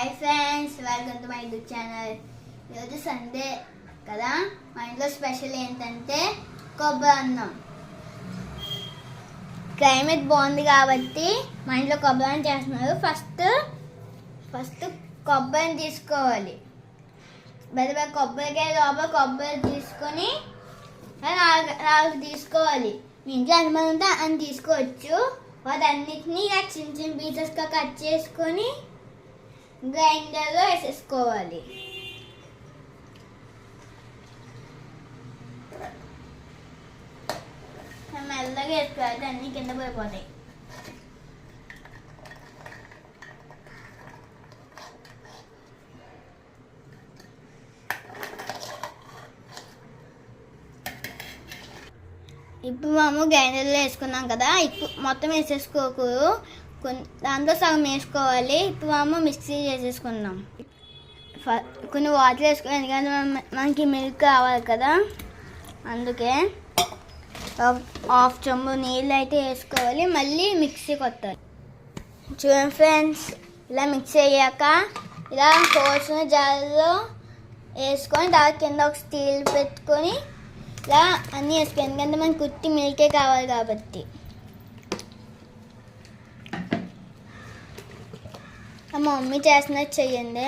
Hi friends, welcome to my YouTube channel. ఈరోజు Sunday కదా, మా ఇంట్లో స్పెషల్ ఏంటంటే కొబ్బరి అన్నం. క్లైమేట్ బాగుంది కాబట్టి మా ఇంట్లో కొబ్బరి అన్నం చేస్తున్నారు. ఫస్ట్ కొబ్బరిని తీసుకోవాలి. పెద్ద కొబ్బరికాయ లోపల కొబ్బరి తీసుకొని నాలుగు తీసుకోవాలి. మీ ఇంట్లో ఎంతమంది ఉంటే అని తీసుకోవచ్చు. వాటన్నిటిని ఇలా చిన్న చిన్న పీసెస్గా కట్ చేసుకొని గ్రైండర్లో వేసేసుకోవాలి. మెల్లగా వేసుకోవాలి, అన్నీ కింద పడిపోతాయి. ఇప్పుడు మేము గ్రైండర్లో వేసుకున్నాం కదా, ఇప్పుడు మొత్తం వేసేసుకోకూడదు, దాంతో సగం వేసుకోవాలి. ఇప్పుడు మేము మిక్సీ చేసేసుకున్నాం. కొన్ని వాటర్ వేసుకోవాలి, ఎందుకంటే మనకి మిల్క్ కావాలి కదా, అందుకే హాఫ్ చెంబు నీళ్ళు అయితే వేసుకోవాలి. మళ్ళీ మిక్సీ కొట్టాలి. చూడండి ఫ్రెండ్స్, ఇలా మిక్సీ అయ్యాక ఇలా కోసిన జార్లో వేసుకొని దాని కింద ఒక స్టీల్ పెట్టుకొని ఇలా అన్నీ వేసుకోవాలి, ఎందుకంటే మనకి కుట్టి మిల్కే కావాలి కాబట్టి. మా మమ్మీ చేస్తున్నట్టు చెయ్యండి.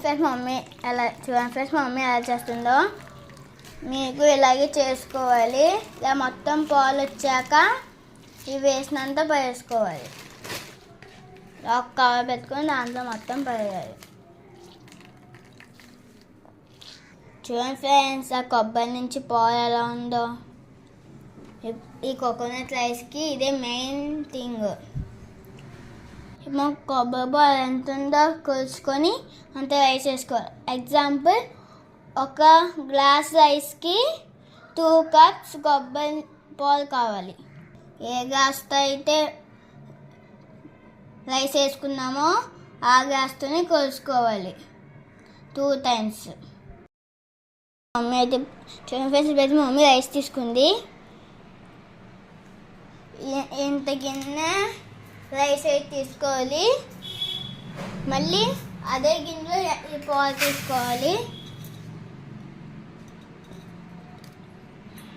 ఫ్రెండ్స్ మమ్మీ ఎలా చేస్తుందో మీకు ఇలాగే చేసుకోవాలి. ఇలా మొత్తం పాలు వచ్చాక ఇవి వేసినంత వేసుకోవాలి. ఒక కవర్ పెట్టుకొని దాంట్లో మొత్తం పడేయాలి. చూడండి ఫ్రెండ్స్, ఆ కొబ్బరి నుంచి పాలు ఎలా ఉందో. ఈ కోకోనట్ రైస్కి ఇదే మెయిన్ థింగ్. మాకు కొబ్బరి పాలు ఎంత ఉందో కొలుచుకొని అంత రైస్ వేసుకోవాలి. ఎగ్జాంపుల్, ఒక గ్లాస్ రైస్కి 2 cups కొబ్బరి పాలు కావాలి. ఏ గ్లాస్తో అయితే రైస్ వేసుకున్నామో ఆ గ్లాస్తోనే కొలుచుకోవాలి 2 times. మమ్మీ అయితే చూడండి ఫ్రెండ్స్, పెట్టి మమ్మీ రైస్ తీసుకుంది. ఇంత గిన్నె రైస్ అయితే తీసుకోవాలి. మళ్ళీ అదే గిన్నెలో ఈ పాలు తీసుకోవాలి.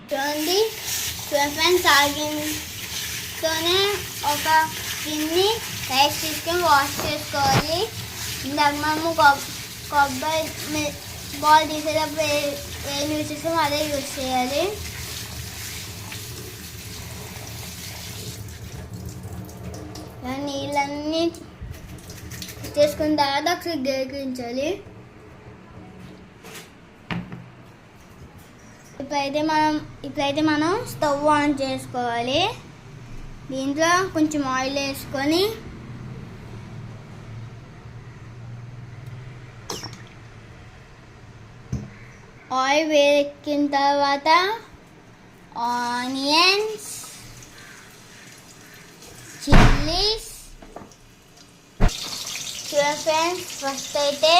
చూడండి ఫ్రెండ్స్, ఆ గిన్నెతోనే ఒక గిన్నె రైస్ తీసుకొని వాష్ చేసుకోవాలి. ఇందాక మనము కొబ్బరి బాల్ తీసేటప్పుడు ఏం యూజ్ చేస్తామో అదే యూజ్ చేయాలి. నీళ్ళన్నీ చేసుకున్న తర్వాత ఒకసారి గేకించాలి. ఇప్పుడైతే మనం స్టవ్ ఆన్ చేసుకోవాలి. దీంట్లో కొంచెం ఆయిల్ వేసుకొని ఆయిల్ వేడెక్కిన తర్వాత ఆనియన్స్, చిల్లీస్. చూడండి ఫ్రెండ్స్, ఫస్ట్ అయితే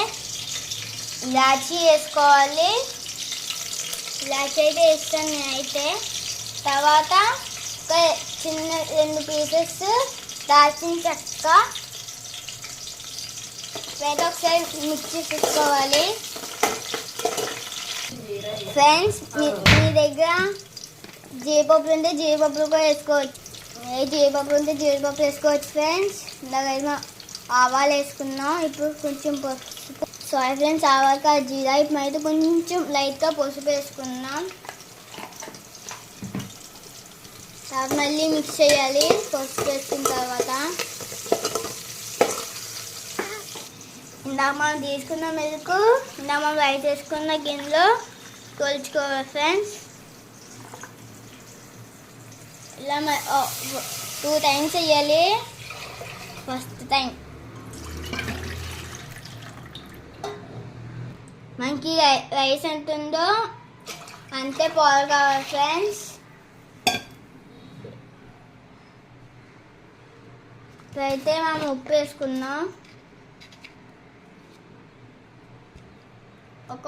ఇలాచీ వేసుకోవాలి. ఇలాచీ అయితే వేస్తాను నేనైతే. తర్వాత ఒక చిన్న 2 pieces దాల్చిన చెక్క అయితే ఒకసారి మిక్స్ చేసుకోవాలి. ఫ్రెండ్స్, మీ దగ్గర జీడిపప్పులు ఉంటే జీడిపప్పులు కూడా వేసుకోవచ్చు. జీడిపప్పులు ఉంటే జీడిపప్పు వేసుకోవచ్చు ఫ్రెండ్స్. ఇందాక ఆవాలు వేసుకున్నాం. ఇప్పుడు కొంచెం పసుపు, సారీ ఫ్రెండ్స్, ఆవాలు జీరా. ఇప్పుడు అయితే కొంచెం లైట్గా పసుపు వేసుకున్నాం. తర్వాత మళ్ళీ మిక్స్ చేయాలి. పసుపు వేసుకున్న తర్వాత ఇందాక మనం తీసుకున్న మిల్క్ ఇందాక మనం రైస్ వేసుకున్న గిన్నెలో కొలుచుకోవాలి ఫ్రెండ్స్. ఇలా 2 times వేయాలి. ఫస్ట్ టైం మనకి రైస్ ఎంత ఉందో అంతే పాలు కావాలి ఫ్రెండ్స్. ఇప్పుడైతే మనం ఉప్పు వేసుకున్నాం. ఒక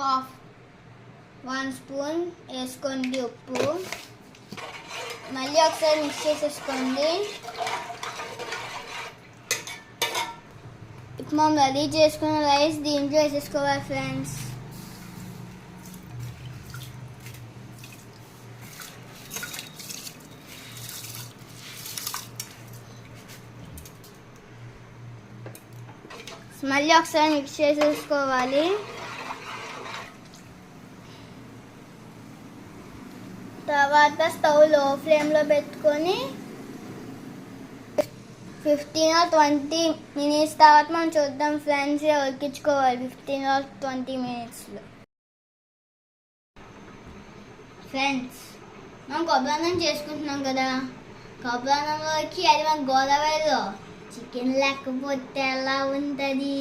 1 spoon వేసుకోండి ఉప్పు. మళ్ళీ ఒకసారి మిక్స్ చేసేసుకోండి. ఇప్పుడు మనం రెడీ చేసుకున్న రైస్ దీంట్లో వేసేసుకోవాలి ఫ్రెండ్స్. మళ్ళీ ఒకసారి మిక్స్ చేసేసుకోవాలి. తర్వాత స్టవ్ లో ఫ్లేమ్లో పెట్టుకొని 15 or 20 minutes తర్వాత మనం చూద్దాం ఫ్రెండ్స్. ఉడికించుకోవాలి 15 or 20 minutesలో. ఫ్రెండ్స్ మనం కొబ్బరి చేసుకుంటున్నాం కదా, కొబ్బరి అన్నంలోకి అది మన గోదావరిలో చికెన్ లేకపోతే ఎలా ఉంటుంది?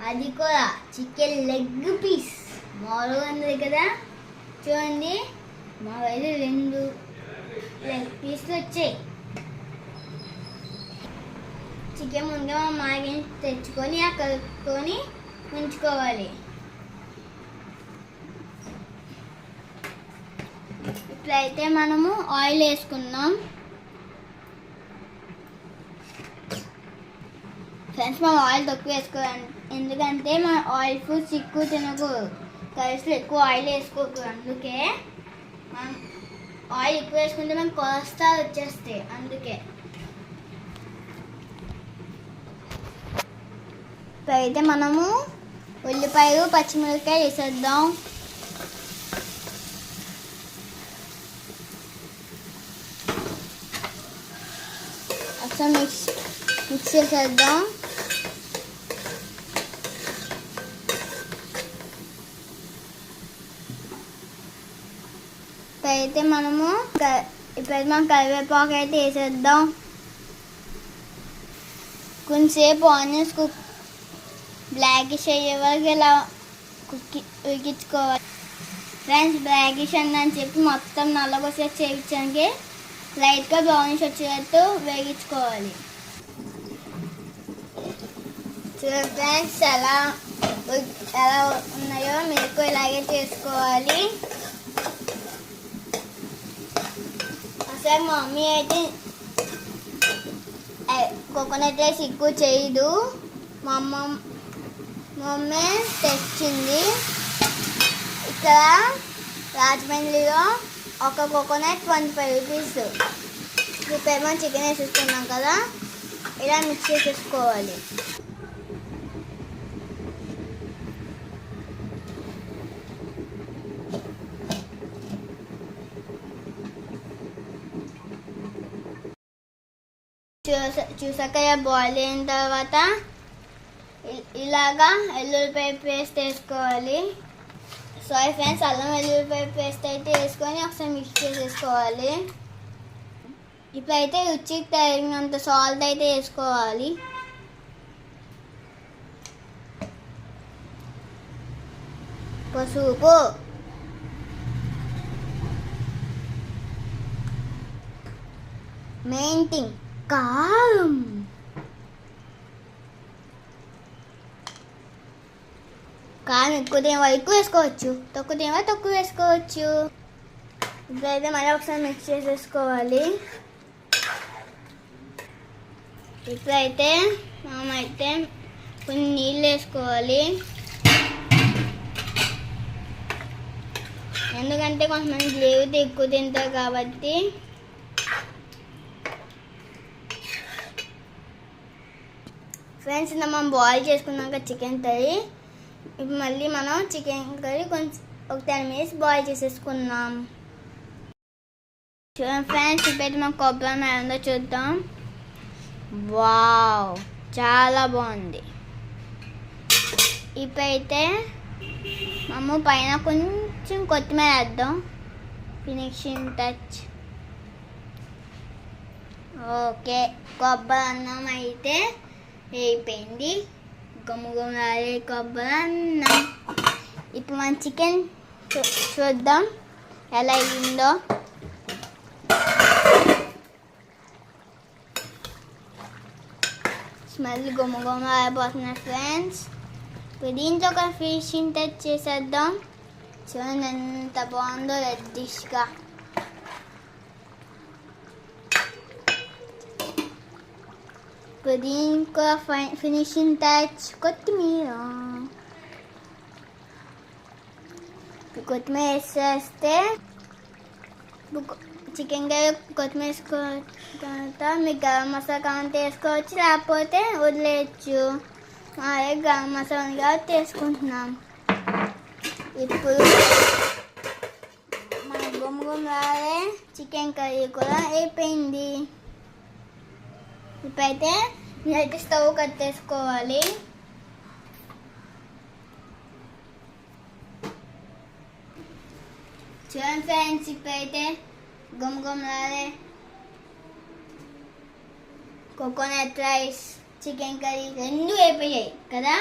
అది కూడా చికెన్ లెగ్ పీస్ మామూలుగా ఉంది కదా. చూడండి మా వైపు 2 లెగ్ పీస్లు వచ్చాయి. చికెన్ ముందుగా మనం మాగిన తెచ్చుకొని కలుపుకొని ఉంచుకోవాలి. ఇప్పుడైతే మనము ఆయిల్ వేసుకుందాం. ఫ్రెండ్స్ మనం ఆయిల్ తక్కువ వేసుకోవాలి, ఎందుకంటే మన ఆయిల్ ఫుడ్స్ ఎక్కువ తినకూడదు, కర్రీస్లో ఎక్కువ ఆయిల్ వేసుకోకూడదు. అందుకే మనం ఆయిల్ ఎక్కువ వేసుకుంటే మనకు కొలెస్ట్రాల్ వచ్చేస్తాయి. అందుకే ఇప్పుడైతే మనము ఉల్లిపాయలు పచ్చిమిరపకాయ వేసేద్దాం. ఒకసారి మిక్స్ చేసేద్దాం. ఇప్పుడైతే మనం కరివేపాకు అయితే వేసేద్దాం. కొంచెంసేపు ఆనియన్స్ బ్లాకిష్ అయ్యే వరకు ఇలా ఉడికించుకోవాలి. ఫ్రెండ్స్ బ్లాకిష్ అని చెప్పి మొత్తం నల్లగా వచ్చే చేయించడానికి లైట్గా బ్రౌనిష్ వచ్చేటట్టు వేగించుకోవాలి. ఫ్రెండ్స్ ఎలా ఉన్నాయో మీకు ఇలాగే చేసుకోవాలి. అసలు మా మమ్మీ అయితే కోకోనట్ రైస్ ఎక్కువ చేయదు. మా మమ్మీ తెచ్చింది. ఇక్కడ రాజమండ్రిలో ఒక కోకోనట్ 25 rupees. ఇప్పుడు మనం చికెన్ వేసేసుకున్నాం కదా, ఇలా మిక్స్ చేసేసుకోవాలి. చూసాక బాయిల్ అయిన తర్వాత ఇలాగా వెల్లుల్లిపాయ పేస్ట్ వేసుకోవాలి. సారీ ఫ్రెండ్స్, అల్లం వెల్లుల్లిపాయ పేస్ట్ అయితే వేసుకొని ఒకసారి మిక్స్ చేసేసుకోవాలి. ఇప్పుడైతే రుచికి తగినంత సాల్ట్ అయితే వేసుకోవాలి. పసుపు, మెయిన్ థింగ్ కారం, కారం ఎక్కువ తినేవా ఎక్కువ వేసుకోవచ్చు, తక్కువ తినేవా తక్కువ వేసుకోవచ్చు. ఇప్పుడైతే మళ్ళీ ఒకసారి మిక్స్ చేసేసుకోవాలి. ఇప్పుడైతే మనమైతే కొన్ని నీళ్ళు వేసుకోవాలి, ఎందుకంటే కొంతమంది గ్రేవీ ఎక్కువ తింటారు కాబట్టి. ఫ్రెండ్స్ మనం బాయిల్ చేసుకున్నాక చికెన్ కర్రీ, ఇప్పుడు మళ్ళీ మనం చికెన్ కర్రీ కొంచెం ఒక 10 minutes బాయిల్ చేసేసుకున్నాం. చూడండి ఫ్రెండ్స్, ఇప్పుడైతే మనం కొబ్బరి అన్నం ఉందో చూద్దాం. వావ్, చాలా బాగుంది. ఇప్పుడైతే మేము పైన కొంచెం కొత్తిమీర వేద్దాం, ఫినిషింగ్ టచ్. ఓకే, కొబ్బరి అన్నం అయితే అయిపోయింది. గుమ్మగుమ్మలాడే కొబ్బరి అన్నం. ఇప్పుడు మన చికెన్ చూద్దాం ఎలా అయిందో. స్మెల్ గుమ్మగుమ్మ ఆడిపోతున్నాయి ఫ్రెండ్స్. ఇప్పుడు దీంతో ఒక ఫిషింగ్ టచ్ చేసేద్దాం. చూడండి ఎంత బాగుందో రెడ్డిష్గా. ఇప్పుడు దీనికి ఫినిషింగ్ టచ్ కొత్తిమీర. కొత్తిమీర వేసేస్తే చికెన్ కర్రీ కొత్తిమీర వేసుకున్న తర్వాత మీకు గరం మసాలా కావాలంటే వేసుకోవచ్చు, లేకపోతే వదిలేయచ్చు. అదే గరం మసాలా కాబట్టి వేసుకుంటున్నాం. ఇప్పుడు మన గుమ్మగుమ్మలాడే చికెన్ కర్రీ కూడా అయిపోయింది. ఇప్పుడైతే నేనైతే స్టవ్ కట్టేసుకోవాలి. చూడండి ఫ్రెండ్స్, ఇప్పుడైతే గుమ్మగుమ్మలాడే కోకోనట్ రైస్, చికెన్ కర్రీ రెండు అయిపోయాయి కదా.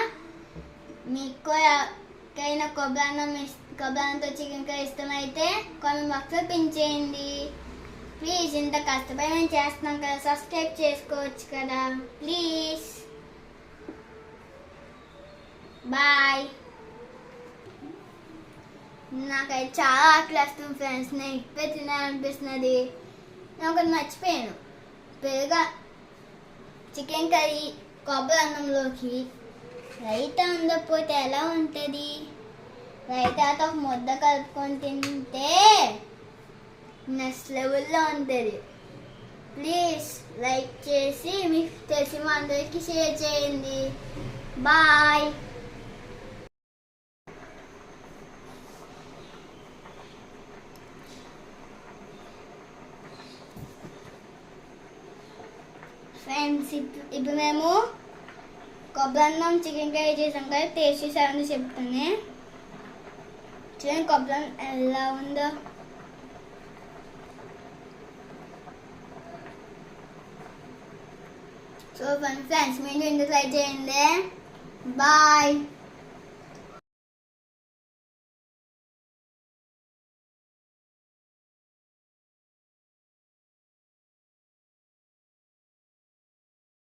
మీకు ఎవరికైనా కొబ్బరితో చికెన్ కర్రీ ఇష్టమైతే కామెంట్ బాక్స్లో పిన్ చేయండి. ప్లీజ్, ఇంత కష్టపడి మేము చేస్తున్నాం కదా, సబ్స్క్రైబ్ చేసుకోవచ్చు కదా ప్లీజ్. బాయ్. నాకైతే చాలా ఆకలి వస్తుంది ఫ్రెండ్స్. నేను ఇప్పుడే తినాలనిపిస్తున్నది. నేను ఒకటి మర్చిపోయాను. పెరుగా చికెన్ కర్రీ కొబ్బరి అన్నంలోకి రైతా ఉండకపోతే ఎలా ఉంటుంది? రైతాతో ఒక ముద్ద కలుపుకొని తింటే నెక్స్ట్ లెవెల్లో ఉంటుంది. ప్లీజ్ లైక్ చేసి మీకు తెలిసిన అందరికీ షేర్ చేయండి. బాయ్. ఫ్రెండ్స్, ఇప్పుడు మేము కొబ్బరి అన్నం చికెన్ కర్రీ చేసాం కదా, టేస్ట్ చేసామని చెప్తానే. చూడండి కొబ్బరి అన్నం ఎలా ఉందో. సో ఫ్రెండ్స్, మీరు ఇంట్లో ట్రై చేయండి. బాయ్.